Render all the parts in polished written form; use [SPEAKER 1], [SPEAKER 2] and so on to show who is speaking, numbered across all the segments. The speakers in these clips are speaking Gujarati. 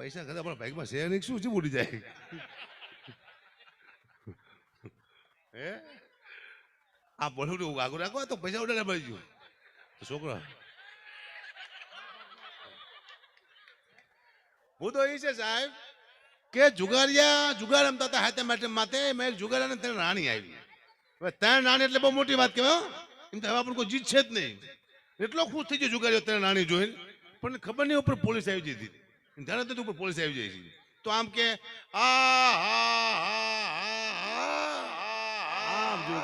[SPEAKER 1] પૈસા ખાતા પણ ભાગમાં શેર નહીં શું ઉડી જાય હે આ બોલું આગળ રાખો તો પૈસા ઉડાડે મળી ગયું છોકરા હું તો એ છે સાહેબ કે જુગારિયા જુગાર રમતા હતા હાથે માટે માથે મેં જુગારિયાને ત્રણ રાણી આવી હવે ત્રણ રાણી એટલે બહુ મોટી વાત કહેવાય એમ તો હવે આપણે કોઈ જીત છે જ નહીં એટલો ખુશ થઈ ગયો જુગારીઓ ત્રણ રાણી જોઈને પણ ખબર નહીં ઉપર પોલીસ આવી જતી હતી ધ્યાન હતું ઉપર પોલીસ આવી જાય છે તો આમ કે આમ જો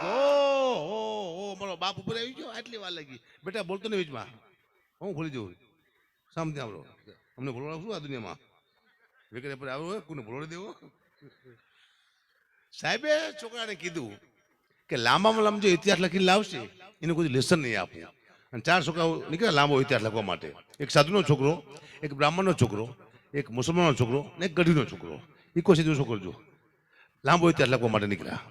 [SPEAKER 1] મારો બાપ ઉપર આવી ગયો આટલી વાર લાગી બેટા બોલતો નહીં વીજમાં હું ખોલી જવું સામે આપણો અમને ભોળવા શું આ દુનિયામાં વેકરે પર આવ્યો હોય કોને ભોળવી દેવો સાહેબે છોકરાને કીધું કે લાંબામાં લાંબો ઇતિહાસ લખીને લાવશે એને કોઈ લેસન નહીં આપવું અને ચાર છોકરાઓ નીકળ્યા લાંબો ઇતિહાસ લખવા માટે એક સાધુનો છોકરો એક બ્રાહ્મણનો છોકરો એક મુસલમાનનો છોકરો ને એક ગઢીનો છોકરો ઇકો સીધો છોકરો જો લાંબો ઇતિહાસ લખવા માટે નીકળ્યા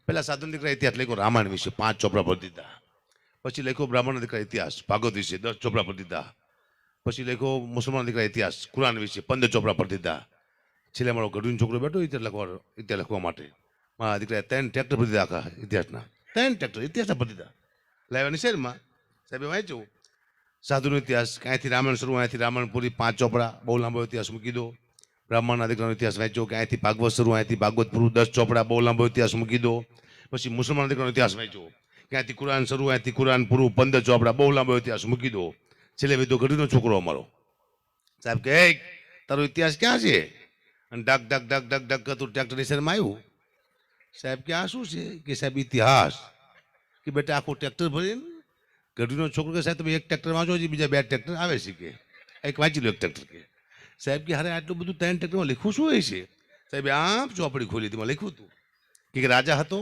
[SPEAKER 1] પહેલા સાધુ દીકરા ઇતિહાસ લખ્યો રામાયણ વિશે 5 ચોપડા ભરી દીધા પછી લખ્યો બ્રાહ્મણ દીકરા ઇતિહાસ ભાગવત વિશે 10 ચોપડા ભરી દીધા પછી લખ્યો મુસલમાન દીકરા ઇતિહાસ કુરાન વિશે 15 ચોપડા ભરી દીધા છેલ્લે મારો ગઢીનો છોકરો બેઠો ઇતિહાસ લખવા માટે મારા દીકરાએ 3 ટ્રેક્ટર ભરી દીધા આખા ઇતિહાસના 3 ટ્રેક્ટર ઇતિહાસના ભરી દીધા લાવ્યા શહેરમાં સાહેબે વાંચ્યું સાધુનો ઇતિહાસ ક્યાંયથી રામાયણ શરૂ અહીંયાથી રામાયણ પૂરી 5 ચોપડા બહુ લાંબો ઇતિહાસ મૂકી દો બ્રાહ્મણના દીકરાનો ઇતિહાસ વાંચ્યો ક્યાંયથી ભાગવત શરૂ અહીંયાથી ભાગવત પૂરું 10 ચોપડા બહુ લાંબો ઇતિહાસ મૂકી દો પછી મુસલમાન દીકરાનો ઇતિહાસ વાંચ્યો ક્યાંથી કુરાન શરૂ અહીંયાથી કુરાન પૂરું 15 ચોપડા બહુ લાંબો ઇતિહાસ મૂકી દો છેલ્લે વિધો ગઢીનો છોકરો અમારો સાહેબ કે તારો ઇતિહાસ ક્યાં છે અને ડાક ડાક ડાક ડાક ડાક કરતું ટ્રેક્ટર નિશાનમાં આવ્યું સાહેબ કે આ શું છે કે સાહેબ ઇતિહાસ કે બેટા આખું ટ્રેક્ટર ભરીને ગઢીનો છોકરો કે સાહેબ તમે એક ટ્રેક્ટર વાંચો છે બીજા 2 ટ્રેક્ટર આવે છે કે એક વાંચી લો એક ટ્રેક્ટર કે સાહેબ કે હારે આટલું બધું 3 ટ્રેક્ટરમાં લખ્યું શું હોય છે સાહેબ આમ ચોપડી ખોલી તેમાં લખ્યું હતું કે રાજા હતો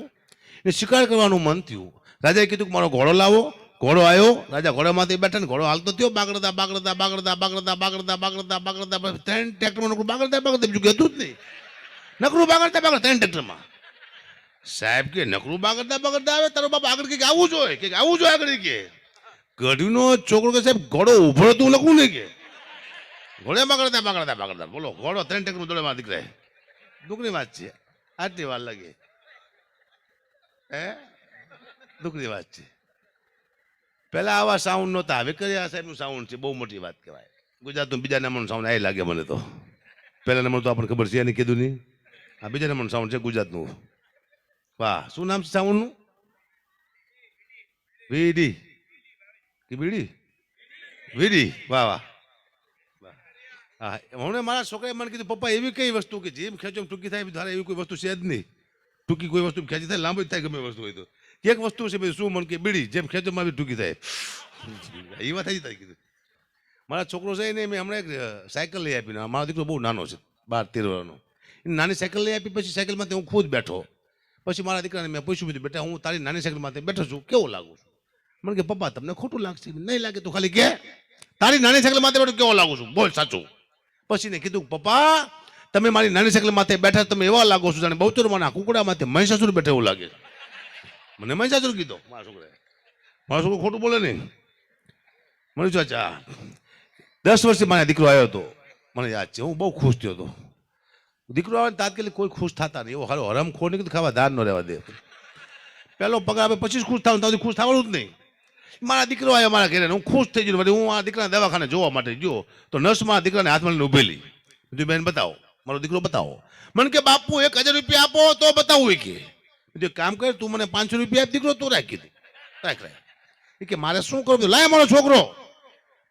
[SPEAKER 1] એને શિકાર કરવાનું મન થયું રાજાએ કીધું કે મારો ઘોડો લાવો ઘોડો આવ્યો રાજા ઘોડામાંથી બેઠા ને ઘોડો હાલતો થયો બાગડતા બાગડતા બાગડતા બાગડતા બાગડતા બાગડતા બાગડતા 3 ટ્રેક્ટરમાં નકરું બાગડતા બાગડતા બીજું કહેતું જ નહીં નકરું બાગડતા બાગડતા 3 ટ્રેક્ટરમાં સાહેબ કે નકરું બાગડતા બાગડતા આવે તારો બાપ આગળ કે આવું જોઈએ કે આવું જોઈએ આગળ કે ગઢીનો છોકરો કે સાહેબ ઘોડો ઉભો તું લખું નહીં કે ઘોડે બાગડતા બાગડતા બાગડતા બોલો ઘોડો 3 ટ્રેક્ટરમાં દોડે મારા દીકરાએ દુઃખની વાત છે આટલી વાર લાગે હે દુઃખની વાત છે પહેલા આવા સાઉન્ડ નહોતા હવે કર્યા સાહેબનું સાઉન્ડ છે બહુ મોટી વાત કહેવાય ગુજરાતનું બીજા નંબરનું સાઉન્ડ આ લાગે મને તો પહેલા નંબર તો આપણને ખબર છે એને કીધું નહીં આ બીજા નંબરનું સાઉન્ડ છે ગુજરાતનું વાહ શું નામ છે સાઉન્ડનું વીડી કે બીડી વીડી વાહ વાહ હા હમણાં મારા છોકરાએ મને કીધું પપ્પા એવી કઈ વસ્તુ કે જેમ ખેંચો ટૂંકી થાય ધારે એવી કોઈ વસ્તુ છે જ નહીં ટૂંકી કોઈ વસ્તુ ખેંચી થાય લાંબી થાય ગમે વસ્તુ હોય તો એક વસ્તુ છે ભાઈ શું મન કે બીડી જેમ ખેંચોમાં બી ટૂંકી થાય એ વાત થઈ થાય કીધું મારા છોકરો છે ને મેં હમણાં એક સાયકલ લઈ આપીને મારો દીકરો બહુ નાનો છે 12-13 વર્ષનો નાની સાયકલ લઈ આપી પછી સાયકલમાંથી હું ખુદ બેઠો પછી મારા દીકરાને મેં પૂછ્યું બીજું બેટા હું તારી નાની સાયકલમાંથી બેઠો છું કેવો લાગુ છું મને કે પપ્પા તમને ખોટું લાગશે નહીં લાગે તો ખાલી કે તારી નાની સાયકલમાંથી બેઠો કેવો લાગુ છું બોલ સાચું પછી ને કીધું પપ્પા તમે મારી નાની સાયકલ માથે બેઠા તમે એવા લાગો છો જાણે બહુચરમાના કુકડા માથે મહિષાસુર બેઠા એવું લાગે મને મહિષાસુર કીધો મારો છોકરો ખોટું બોલે નહીં મને ચાચા 10 વર્ષથી મારા દીકરો આવ્યો હતો મને યાદ છે હું બહુ ખુશ થયો હતો દીકરો આવે તાત્કાલિક કોઈ ખુશ થતા નહીં એવો હારો હરમખોર નહીં ખાવા દાર ન રહેવા દે પહેલો પગાર આપે પછી ખુશ થવાનું ત્યાંથી ખુશ થવાનું જ નહીં મારા દીકરો આવ્યો મારા ઘરે હું ખુશ થઈ ગયો હું આ દીકરાના દવાખાને જોવા માટે ગયો તો નર્સ મારા દીકરાને હાથમાં લઈને ઉભેલી બીજું બેન બતાવો મારો દીકરો બતાવો મને કે બાપુ 1000 રૂપિયા આપો તો બતાવું કે બીજું કામ કર તું મને 500 રૂપિયા આપ દીકરો તું રાખી દે રાખ કે મારે શું કરવું લાય મારો છોકરો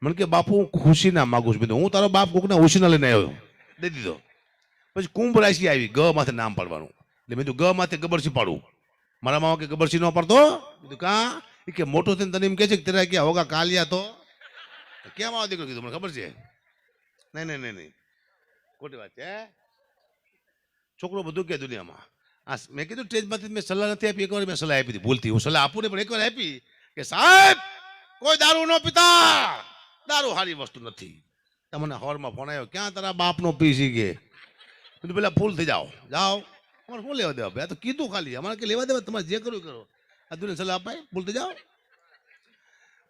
[SPEAKER 1] મને કે બાપુ હું ખુશી ના માગું છું હું તારો બાપ કોકના ઉછીના લઈને આવ્યો દઈ દીધો પછી કુંભ રાશિ આવી ગ માથે નામ પાડવાનું એટલે મેં ગ માથે ગબરસી પાડું મારા મામા કે ગબરસી ન પડતો કીધું કાં કે મોટો થઈને તને એમ કહે છે કે તેરા ક્યાં હોગા કાલિયા તો કેમ આવો દીકરો કીધું મને ખબર છે નહીં ખોટી વાત છે છોકરો બધું કે દુનિયામાં આ મેં કીધું સ્ટેજમાંથી મેં સલાહ નથી આપી એકવાર મેં સલાહ આપી હતી ભૂલથી હું સલાહ આપું ને પણ એકવાર આપી કે સાહેબ કોઈ દારૂ ન પીતા દારૂ સારી વસ્તુ નથી તમને હોરમાં ફોન આવ્યો ક્યાં તારા બાપનો પી સી કે કીધું પેલા ફૂલ થઈ જાઓ અમારે શું લેવા દેવા ભાઈ આ તો કીધું ખાલી અમારે કે લેવા દેવા તમારે જે કરવું કરો આ દુનિયા સલાહ અપાય ફૂલ થઈ જાઓ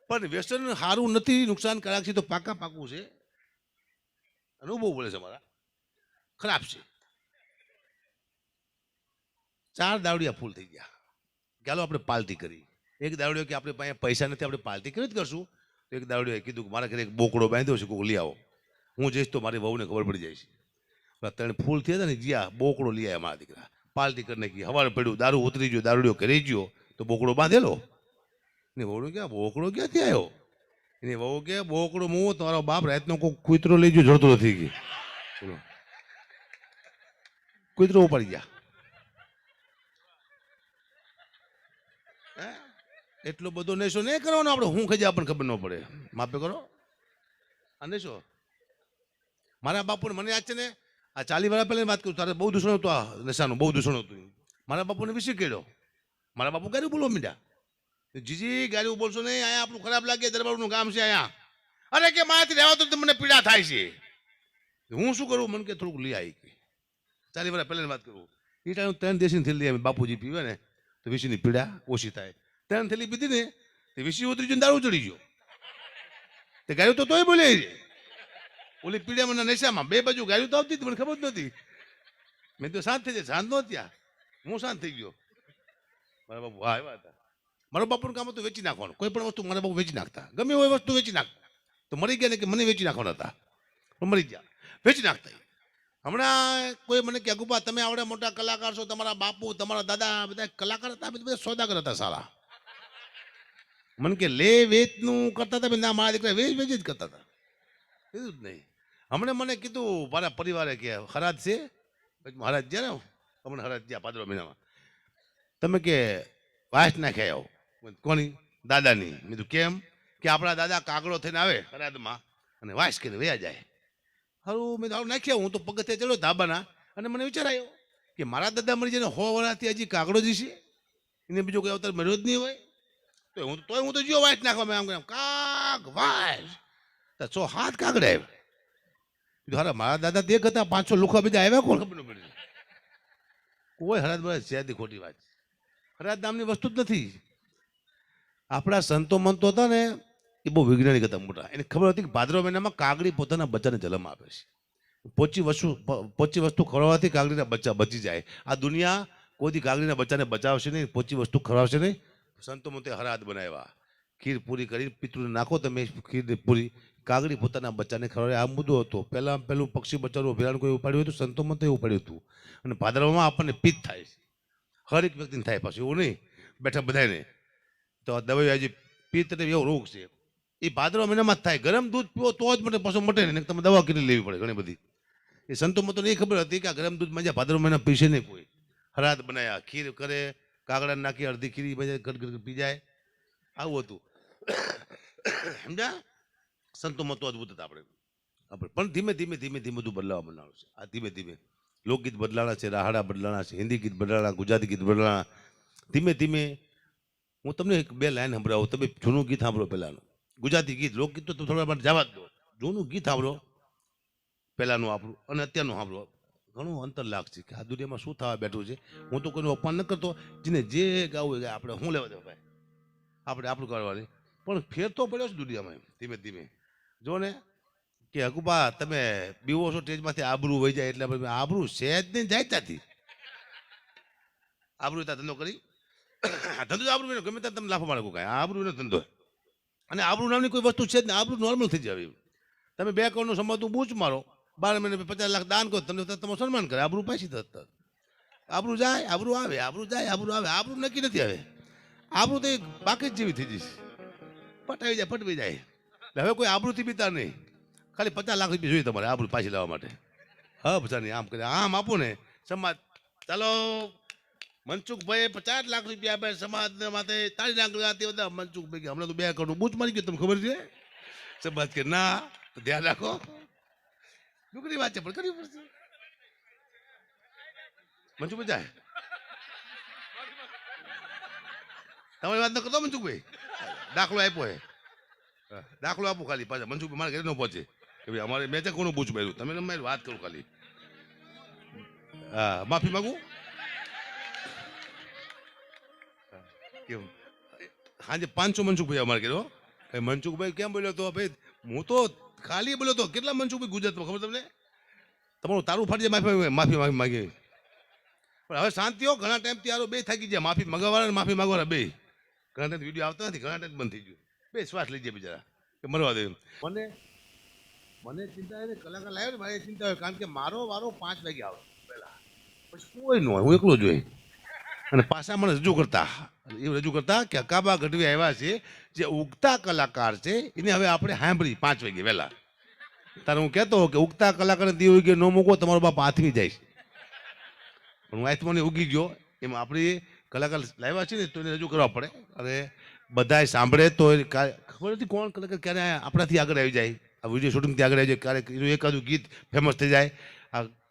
[SPEAKER 1] પણ વ્યસન સારું નથી નુકસાનકારક છે તો પાકું છે અનુભવ બોલે છે મારા ખરાબ છે. 4 દાવડિયા ફૂલ થઈ ગયા. ચાલો આપણે પાર્ટી કરી. એક દાવડિયો કે આપણે પાસે પૈસા નથી, આપણે પાર્ટી કરી જ કરશું. તો એક દાવડિયાએ કીધું કે મારા ઘરે એક બોકડો બાંધ્યો છે, કોક લઈ આવો. હું જઈશ તો મારી વહુને ખબર પડી જાય છે. ત્રણ ફૂલ થયા હતા ને, જ્યાં બોકડો લઈ આવ્યા મારા દીકરા. પાર્ટી કરી નાખી. હવારે પડ્યું, દારૂ ઉતરી ગયો, દારૂડિયો ઘરે ગયો તો બોકડો બાંધેલો. ને વહુને ક્યાં બોકડો ક્યાંથી આવ્યો? એને વહુ કે બોકડો હું તમારો બાપ રાતનો કોઈ કૂતરો લઈ ગયો, જડતો નથી ગઈ. કૂતરો ઉપાડી ગયા. એટલો બધો નશો નહીં કરવાનો આપણે. હું ખજા આપણને ખબર ન પડે. માપે કરો આ નશો. મારા બાપુને મને યાદ છે ને, આ 40 વર્ષ પહેલાની વાત કરું, તારે બહુ દૂષણ હતું, આ નશાનું બહુ દૂષણ હતું. મારા બાપુને વિશે કેળ્યો. મારા બાપુ ગાડી બોલવા મીઠા, જીજી ગાડી બોલશો નહીં, અહીંયા આપણું ખરાબ લાગે, દરબારનું ગામ છે અહીંયા. અરે કે મારાથી રહેવા તો મને પીડા થાય છે. હું શું કરું? મને કે થોડુંક લઈ આવી. 40 વર્ષ પહેલાની વાત કરું. એ ટાઈમ 3 દેશની થેલી અમે બાપુજી પીવે ને તો વિશીની પીડા ઓછી થાય. 3 થેલી પીધી ને તે વિશી ઉતરી ગયો, દારૂ ચડી ગયો. તે ગાયું તો તોય બોલે છે. ઓલી પીડામાં નશામાં 2 બાજુ ગાયું તો આવતી મને ખબર જ નથી. મેં તો શાંત થઈ જાય. શાંત નો ત્યાં હું શાંત થઈ ગયો. મારા બાપુ હા આવ્યા હતા. મારા બાપુનું કામ હતું વેચી નાખવાનું. કોઈ પણ વસ્તુ મારા બાપુ વેચી નાખતા. ગમે એવી વસ્તુ વેચી નાખતા. તો મરી ગયા ને કે મને વેચી નાખવાના હતા, મરી ગયા, વેચી નાખતા. હમણાં કોઈ મને કે અગુપા તમે આવડે મોટા કલાકાર છો, તમારા બાપુ તમારા દાદા બધા કલાકાર હતા, બધા સોદાગર હતા સારા. મને કે લે વેચનું કરતા હતા. ના, મારા દીકરા વેચ જ કરતા હતા. કીધું જ નહીં. હમણાં મને કીધું મારા પરિવારે કે હરાજ છે, હરાજ ગયા ને હમણાં હરાજ ગયા ભાદરવા મહિનામાં, તમે કે વાસ નાખ્યા આવો. કોની? દાદાની. મેં કીધું કેમ? કે આપણા દાદા કાગડો થઈને આવે હરાદમાં અને વાસ કરીને વયા જાય. હારું મેં દારૂ નાખ્યા. હું તો પગથિયે ચડ્યો ધાબાના, અને મને વિચાર આવ્યો કે મારા દાદા મરી જાય 100 વર્ષથી હજી કાગડો જ છે, એને બીજો કોઈ અવતાર મળ્યો જ નહીં હોય. તો હું તો જીવો વાસ નાખવા. મેં આમ કાગ વાસ 107 કાગડા આવ્યા. હારા મારા દાદા દેખ હતા, 500 લુખા બીજા આવ્યા, કોણ ખબર ન પડી. કોઈ હરાદ બરાદ છે ખોટી વાત. હરાદ નામની વસ્તુ જ નથી. આપણા સંતો મંતો હતા ને એ બહુ વૈજ્ઞાનિક હતા મોટા. એને ખબર હતી કે ભાદરવા મહિનામાં કાગડી પોતાના બચ્ચાને જન્મ આપે છે. પોચી વસ્તુ ખવડાવવાથી કાગડીના બચ્ચા બચી જાય. આ દુનિયા કોઈથી કાગડીના બચ્ચાને બચાવશે નહીં, પોચી વસ્તુ ખવડાવશે નહીં. સંતો મંતે હરાદ બનાવ્યા. ખીર પૂરી કરી પિતૃને નાખો તમે, ખીર પૂરી. કાગડી પોતાના બચ્ચાને ખવડાવે. આ મુદ્દો હતો. પહેલું પક્ષી બચ્ચાનું અભિયાન કોઈ ઉપાડ્યું હતું, સંતો મંતે ઉપાડ્યું હતું. અને ભાદરવામાં આપણને પિત્ત થાય છે, હરેક વ્યક્તિને થાય. પાછું એવું નહીં બેઠા બધાને. તો દવાઈ આજે પિત્ત એવો રોગ છે, એ ભાદરવા મહિનામાં જ થાય. ગરમ દૂધ પીવો તો જ મટે, પાછું મટે નહીં. તમે દવા કેટલી લેવી પડે ઘણી બધી. એ સંતો મતો એ ખબર હતી કે આ ગરમ દૂધ મજા ભાદરવા મહિના પીશે નહીં કોઈ. હરાદ બનાવ્યા, ખીર કરે, કાગડા નાખી, અડધી ખીરી ગટ પી જાય. આવું હતું. સમજ્યા? સંતો મતો અદભુત હતા. આપણે પણ ધીમે ધીમે ધીમે ધીમે બધું બદલાવા બનાવ્યું છે. આ ધીમે ધીમે લોકગીત બદલાણા છે, રાહાડા બદલાણા છે, હિન્દી ગીત બદલાણા, ગુજરાતી ગીત બદલાણા. ધીમે ધીમે હું તમને 2 લાઈન સંભળાવું. તમે જૂનું ગીત સાંભળો પહેલાનું. ગુજરાતી ગીત લોકગીત તો થોડા માટે જવા જ દો. જૂનું ગીત સાંભળો પહેલાંનું આપણું અને અત્યારનું સાંભળો. ઘણું અંતર લાગશે કે આ દુનિયામાં શું થવા બેઠું છે. હું તો કોઈનું અપમાન ન કરતો. જેને જે ગાવું હોય આપણે શું લેવા દે ભાઈ, આપણે આપણું કરવાની. પણ ફેર તો પડ્યો છે દુનિયામાં ધીમે ધીમે. જો ને કે હકુબા તમે બીવો છો સ્ટેજમાંથી આબરૂ વહી જાય. એટલે આબરૂ સહેજ નહીં જાય ત્યાંથી. આબરૂ ત્યાં ધંધો કરી ધંધો આબરૂ ગમે ત્યાં તમે લાફો મારે કાંઈ. આબરૂ નો ધંધો. અને આબરૂ નામની કોઈ વસ્તુ છે જ ને. આબરૂ નોર્મલ થઈ જાય. તમે 2 કરોડનું સંભાતું બૂચ મારો, 12 મહિને 50 લાખ દાન કરો, તમને તમારું સન્માન કરે. આબરૂ પાછી થતા. આબરૂ જાય, આબરૂ આવે, આબરૂ જાય, આબરૂ આવે. આબરૂ નક્કી નથી આવે. આબરૂ તો બાકી જ જેવી થઈ જઈશ. પટાવી જાય, પટવી જાય. હવે કોઈ આબરૂથી બીતા નહીં. ખાલી 50 લાખ રૂપિયા જોઈએ તમારે આબરૂ પાછી લાવવા માટે. હા બધાની આમ કરે, આમ આપો ને સમાજ. ચાલો મનસુખભાઈ 50 લાખ રૂપિયા આપે સમાજ માટે, તાળી નાખી બધા. મનસુખભાઈ હમણાં તો 2 કરોડ બૂચ મારી ગયો, તમને ખબર છે. સમાજ કે ના, તો ધ્યાન રાખો. દુઃખની વાત છે પણ કરવી પડશે. મનસુખભાઈ જાય, તમારી વાત ન કરતો મનસુખભાઈ. દાખલો આપ્યો હે, દાખલો આપો ખાલી. પાછા મનસુખભાઈ મારા ઘરે ન પહોંચે કે ભાઈ અમારે મેં કોનું બૂચ માર્યું, તમે મારી વાત કરું ખાલી. હા માફી માગું. કેવું હાજે 500 મનસુખભાઈ અમારે કર્યો. મનસુખભાઈ કેમ બોલ્યો તો ભાઈ? હું તો ખાલી બોલ્યો તો. કેટલા મનસુખભાઈ ગુજરાતમાં ખબર તમને? તમારું તારું ફાટી જાય, માફી માફી માફી માગી. પણ હવે શાંતિ હો, ઘણા ટાઈમથી આરો બે થાકી ગયા, માફી મગાવવાના ને માફી માગવાના બે. ઘણા ટાઈમ વિડીયો આવતા નથી, ઘણા ટાઈમ બંધ થઈ ગયું. બે શ્વાસ લઈ જાય બિચારા કે મરવા દે. મને મને ચિંતા છે કલાકાર લાવ્યો ને મારી ચિંતા હોય, કારણ કે મારો વારો 5 વાગે આવે પહેલા, પછી કોઈ ન હોય, હું એકલો જ હોય. અને પાછા મને રજૂ કરતા કે અકાબા ગઢવી આવ્યા છે, જે ઉગતા કલાકાર છે, એને હવે આપણે સાંભળી 5 વાગે વહેલા. તારે હું કહેતો કે ઉગતા કલાકારને દી ઉગે ન મૂકો, તમારો બાપ હાથમી જાય છે. પણ હું આથમને ઉગી ગયો, એમાં આપણે કલાકાર લાવ્યા છે ને તો એને રજૂ કરવા પડે. અને બધાય સાંભળે તો ખબર નથી કોણ કલાકાર ક્યારે આપણાથી આગળ આવી જાય, આ વિડીયો શૂટિંગથી આગળ આવી જાય, ક્યારેક એકાદું ગીત ફેમસ થઈ જાય,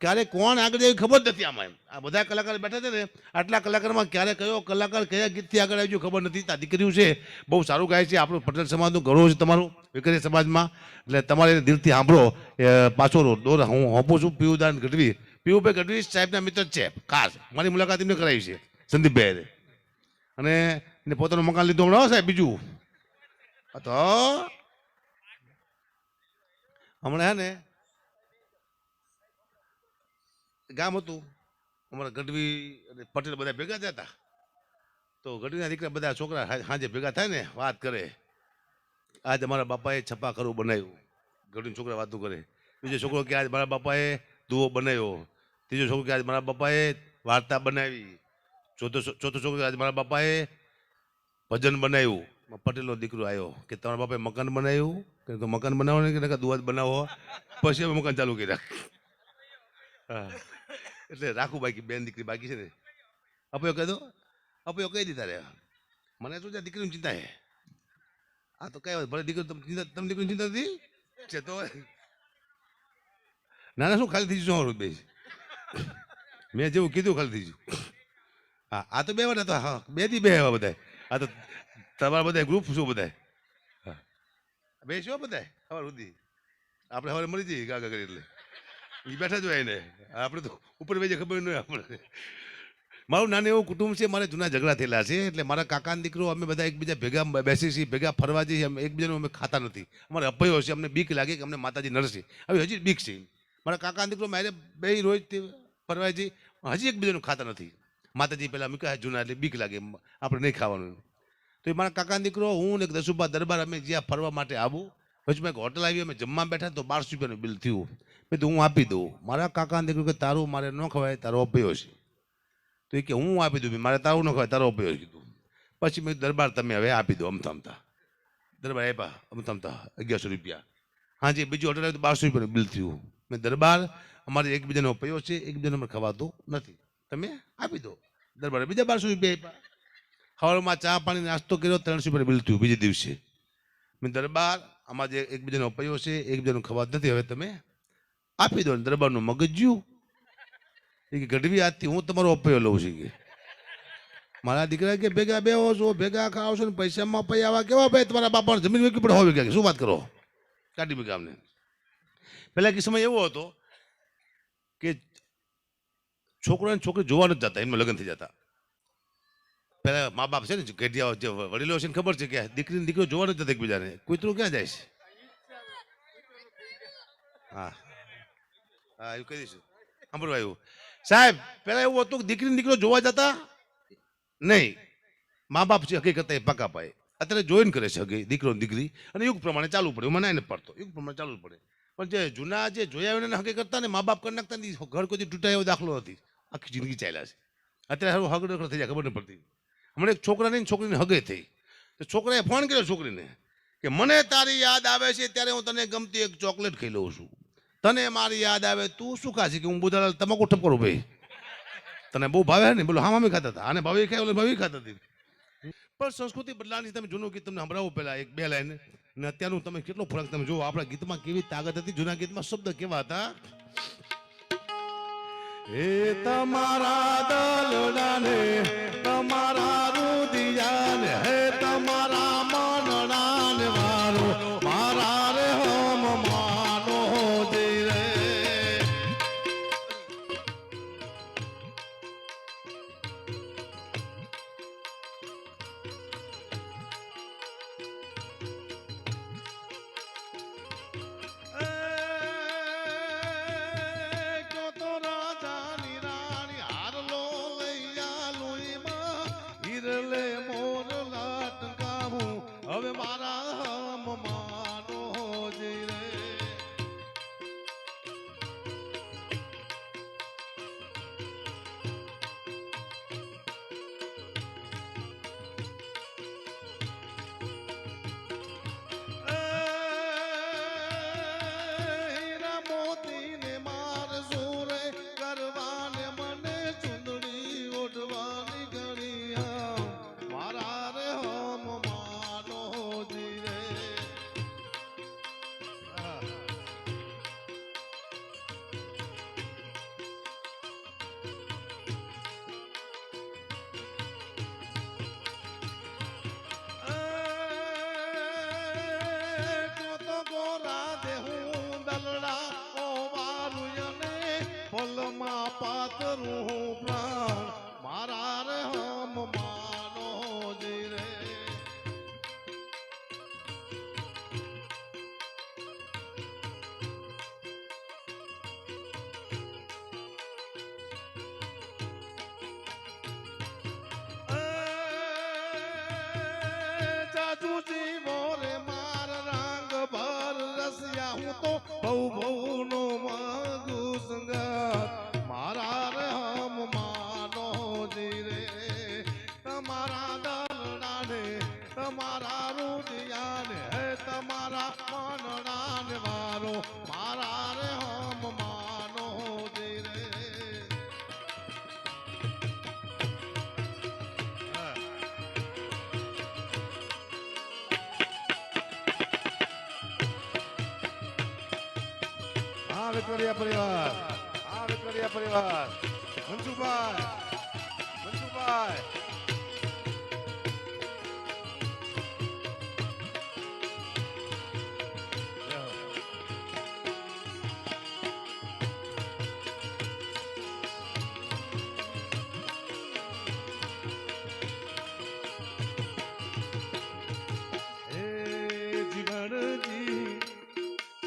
[SPEAKER 1] ક્યારે કોણ આગળ જાય ખબર નથી. આમાં એમ આ બધા કલાકાર બેઠા છે ને, આટલા કલાકારમાં ક્યારે કયો કલાકાર કયા ગીતથી આગળ આવી ગયો ખબર નથી. આ દીકરીઓ છે બહુ સારું ગાય છે, આપણું પટેલ સમાજનું ગૌરવ છે તમારું વેકરિયા સમાજમાં, એટલે તમારે દિલથી સાંભળો. પાછો દોર હું હોપું છું પીયુદાન ગઢવી. પીયુભાઈ ગઢવી સાહેબના મિત્ર જ છે, ખાસ મારી મુલાકાત એમને કરાવી છે સંદીપભાઈ, અને એને પોતાનું મકાન લીધું હમણાં સાહેબ બીજું. તો હમણાં હે ને ગામ હતું અમારા ગઢવી અને પટેલ બધા ભેગા થયા હતા. તો ગઢવીના દીકરા બધા છોકરા સાંજે ભેગા થાય ને વાત કરે, આજ અમારા બાપાએ છપાખરું બનાવ્યું. ગઢવીના છોકરા વાતો કરે. બીજો છોકરો કે આજ મારા બાપાએ દુઓ બનાવ્યો. ત્રીજો છોકરો કે આજ મારા બાપાએ વાર્તા બનાવી. ચોથો છોકરો આજ મારા બાપાએ ભજન બનાવ્યું. પટેલનો દીકરો આવ્યો કે તમારા બાપાએ મકાન બનાવ્યું, કે મકાન બનાવો ને કે દુઆ બનાવો. પછી અમે મકાન ચાલુ કર્યા. હા, એટલે રાખું બાકી બેન દીકરી બાકી છે ને, અપયો કહી દો, અપયો કહી દીધા રે. મને શું છે દીકરીની ચિંતા છે. આ તો કઈ વાત ભલે દીકરી તમે દીકરીની ચિંતા નથી છે તો ના શું ખાલી થઈ જશું બે. મેં જેવું કીધું ખાલી થઈ ગયું. હા, આ તો બે વાર હતા. હા, બે થી બે આવ્યા બધા. આ તો તમારા બધા ગ્રુપ શું બધા બે શું બધા સવાર સુધી આપણે સવારે મળી જઈએ ગાગા કરી, એટલે એ બેઠા જ હોય ને, આપણે તો ઉપર બેજે ખબર ન હોય આપણે. મારું નાનું એવું કુટુંબ છે, મારે જૂના ઝઘડા થયેલા છે, એટલે મારા કાકાના દીકરો અમે બધા એકબીજા ભેગા બેસી છીએ, ભેગા ફરવા જઈએ, અમે એકબીજાનું અમે ખાતા નથી. અમારે અભયો છે, અમને બીક લાગે કે અમને માતાજી નરશે, હવે હજી બીક છે. મારા કાકાના દીકરો મારે બે રોજ ફરવા જઈએ, હજી એકબીજાનું ખાતા નથી. માતાજી પહેલાં અમે કહે જૂના એટલે બીક લાગે આપણે નહીં ખાવાનું. તો એ મારા કાકાનો દીકરો, હું ને દસુભા દરબાર અમે જ્યાં ફરવા માટે આવું, પછી મેં એક હોટલ આવી, અમે જમવા બેઠા તો 1200 રૂપિયાનું બિલ થયું. મેં તો હું આપી દઉં. મારા કાકાનો દીકરો કે તારું મારે ન ખવાય, તારો અપયો છે. તો એ કે હું આપી દઉં, મારે તારું ન ખવાય, તારો અપયો કીધું. પછી મેં દરબાર તમે હવે આપી દો અમથામતા. દરબાર આપ્યા અમથામતા 1100 રૂપિયા. હા જી, બીજી હોટલ આવી તો 1200 રૂપિયાનું બિલ થયું. મેં દરબાર અમારે એકબીજાનો અપયો છે, એકબીજાને અમે ખવાતું નથી, તમે આપી દો. દરબારે બીજા 1200 રૂપિયા આપ્યા. સવારમાં ચા પાણી નાસ્તો કર્યો, 300 રૂપિયાનું બિલ થયું બીજે દિવસે. મેં દરબાર આમાં જે એકબીજાનો અપયો છે, એકબીજાનું ખવાત નથી, હવે તમે આપી દો. દરબારનું મગજ જ્યું એ કે ગઢવી આજથી હું તમારો અપયો લઉં છું કે. મારા દીકરા કે ભેગા બેહો છો, ભેગા ખાઓ છો ને પૈસામાં પૈયા કેવા ભાઈ, તમારા બાપાને જમીન વેચવી પડે હોય કે શું વાત કરો કાઢી ભેગા અમને. પહેલા કે સમય એવો હતો કે છોકરો અને છોકરી જોવા નથી જતા, એમનું લગ્ન થઈ જતા. પેલા મા બાપ છે ને ઘેટિયા જે વડીલો છે ને ખબર છે કે દીકરીને દીકરીઓ જોવા નથી જતા એકબીજાને, કૂતરું ક્યાં જાય છે. હા હા, એવું કહી દઈશું. સાંભળવા આવ્યું સાહેબ, પેલા એવું હતું કે દીકરીને દીકરીઓ જોવા જતા નહીં, મા બાપ છે હકીકત એ પાકા પાય. અત્યારે જોઈન કરે છે હકી દીકરો દીકરી, અને યુગ પ્રમાણે ચાલવું પડે. મને નથી પડતો, યુગ પ્રમાણે ચાલવું પડે. પણ જે જૂના જે જોયા એને હકી કરતા ને મા બાપ કરી નાખતા ને, ઘર કોઈ તૂટાય એવો દાખલો હતી, આખી જિંદગી ચાલ્યા છે. અત્યારે હગડ થઈ જાય ખબર નહીં પડતી. હમણાં એક છોકરાની છોકરીને હગે થઈ, તો છોકરાએ ફોન કર્યો છોકરીને કે મને તારી યાદ આવે છે ત્યારે હું તને ગમતી એક ચોકલેટ ખાઈ લઉં છું, તને મારી યાદ આવે તું શું ખાશે કે હું બુધાલાલ તમાકુ ઠપકરું ભાઈ, તને બહુ ભાવે ને. બોલો હા મમ્મી ખાતા હતા, આને ભાવી ખાય ઓલે ભાવી ખાતા હતી. પણ સંસ્કૃતિ બદલાની. તમે જૂનું ગીત તમને સંભળાવો પહેલા એક બે લાઈન, ને અત્યારનું તમે કેટલો ફરક તમે જુઓ. આપણા ગીતમાં કેવી તાકાત હતી, જૂના ગીતમાં શબ્દ કેવા હતા. હે તમારા દલડાને, તમારા રુદિયાને, હે તમારા મનડાને મારો મારા રે હમ માનો જી રે. કરું હું પ્રાણ મારા રે હમ માનો જી રે. જાજુજી મોરે માર રંગ ભર રસિયા હું તો બહુ બહુ નો માંગુ સંગાત મારા રે હમ માનો જી રે. તમારા દલડાને તમારા રૂડિયાને હે તમારા મનડાને વારો મારા રે હમ માનો જી રે. હા વિક્ટોરિયા પરિવાર, હા વિક્ટોરિયા પરિવાર, મનસુખભાઈ, મનસુખભાઈ.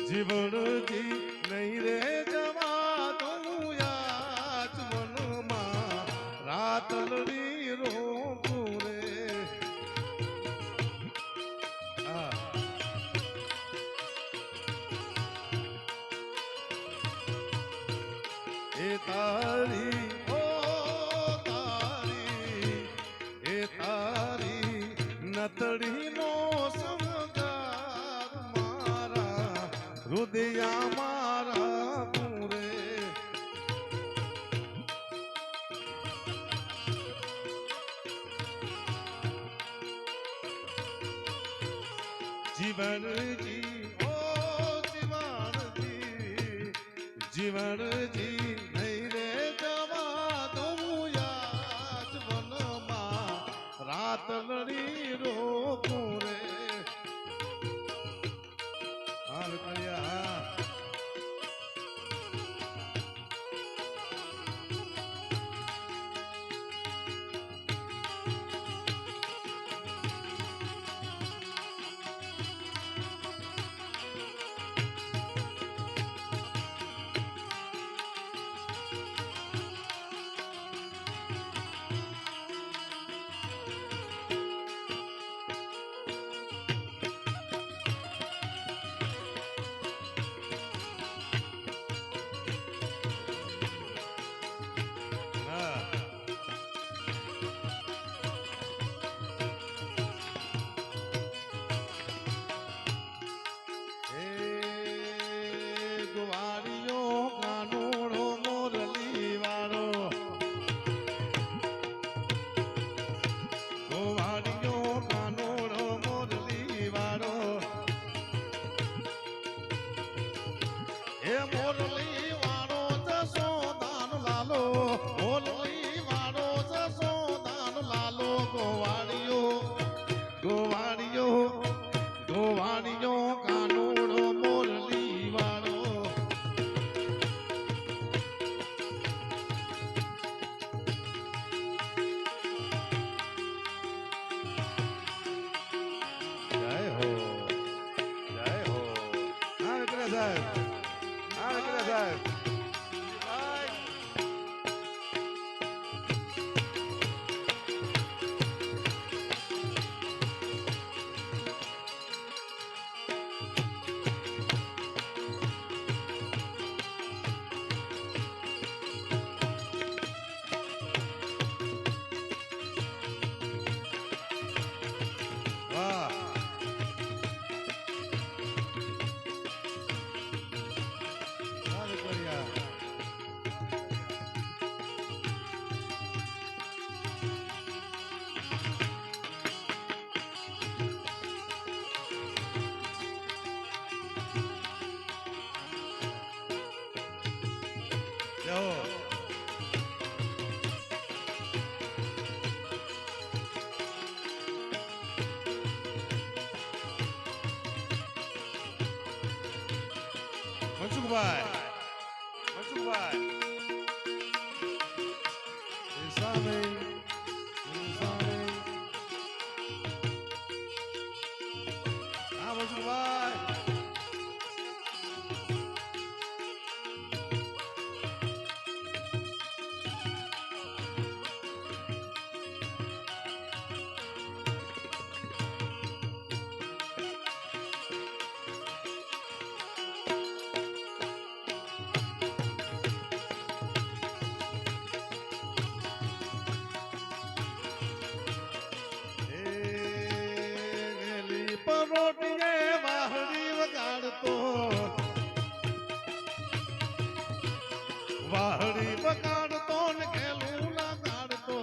[SPEAKER 1] જીવનજી નહીં રે જવા દઉં યાદ મનમાં રાતલડી રોકું રે. એ તારી ઓ તારી એ તારી નતડીનો હૃદયા મારા પૂરે. જીવનજી ઓ જીવનજી જીવનજી નહીં રે જવા દઉં યાદ વનમાં રાત લડી રોકું રે. હા વિક્ટોરિયા, મનસુખભાઈ, મનસુખભાઈ. વાહડી બગાડતો ને ખેલું ના કાઢતો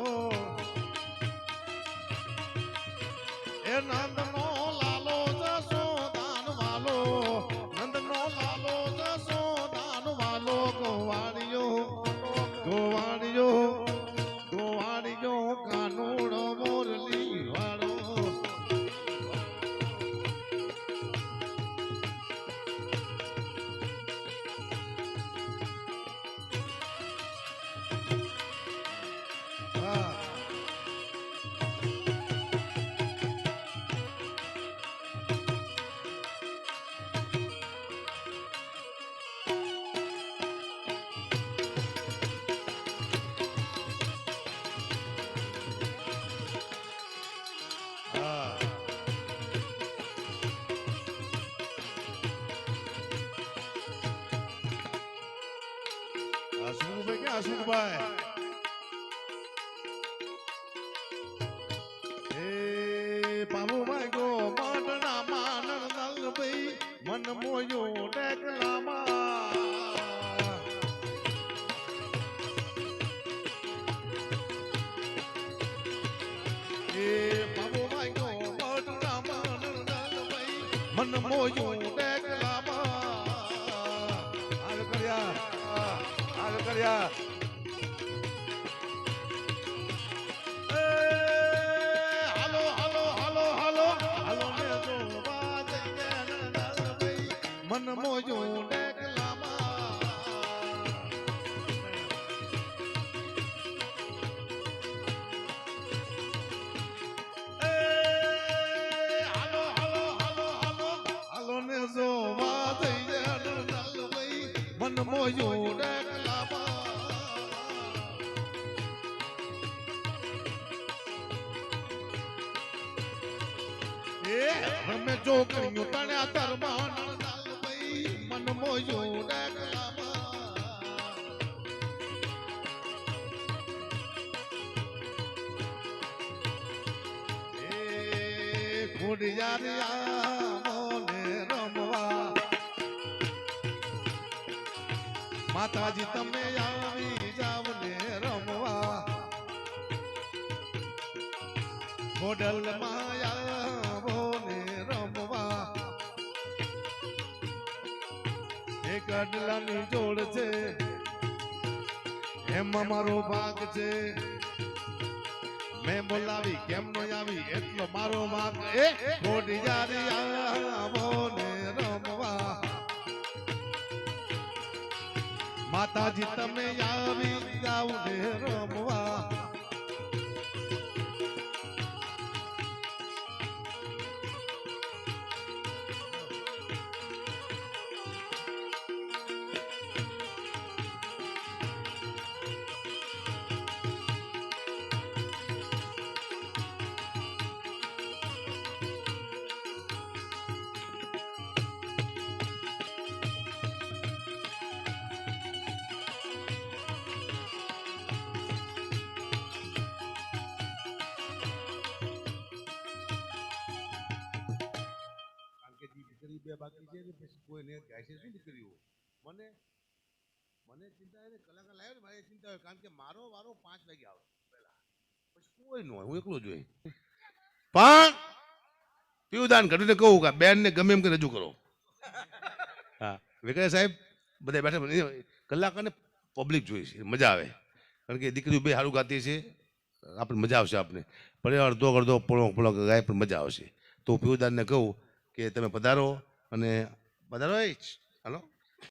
[SPEAKER 1] એ નંદનો લાલો જસોદાન વાલો નંદનો લાલો જસોદાન વાલો ગોવાળિયો ગોવાળિયો ગોવાળિયો કાનુડો મોરલી વાળો હસમુખભાઈ ક્યાં હસમુખભાઈ એ પામુભાઈ ગો માટના માનર દલભાઈ મન મોયો ડેકલામાં એ પામુભાઈ ગો માટના માનર દલભાઈ મન મોયો ડેકલામાં આગ કર્યા કર્યા હાલો હાલો હાલો હાલો હાલો ને જો વાત ભાઈ મન મોજો ડેકલામાં હાલો હાલો હાલો હાલો હાલો ને જો વાત ભાઈ મન મોજો અમે જો કર્યું તણ્યા તરમાન ભાઈ મન મોયો ડેકલામાં એ ખોડિયારિયા મોને રમવા માતાજી તમે આવી જાવ ને રમવા ખોડલ માયા ગઢલાની જોડ છે એમાં મારો ભાગ છે મેં બોલાવી કેમ નો આવી એટલો મારો ભાગ એ ખોડિયારી આવો ને રમવા માતાજી તમે આવી જાવ ને રમવા બે બાકી છે પછી કોઈને ગાય છે શું દીકરીઓ મને મને ચિંતા એને કલાકાર લાવ્યો ને મારી ચિંતા હોય કારણ કે મારો વારો 5 વાગે આવે પહેલા પછી કોઈ ન હોય હું એકલો જોઈ પણ પીવદાન ઘડીને કહું કે બેન ને ગમે એમ કે રજૂ કરો હા વેકરિયા સાહેબ બધા બેઠા કલાકારને પબ્લિક જોઈ છે મજા આવે કારણ કે દીકરીઓ બે સારું ગાતી છે આપણે મજા આવશે આપણે પણ અડધો અડધો પોળો ગાય પણ મજા આવશે તો પીવદાનને કહું કે તમે પધારો અને પધારો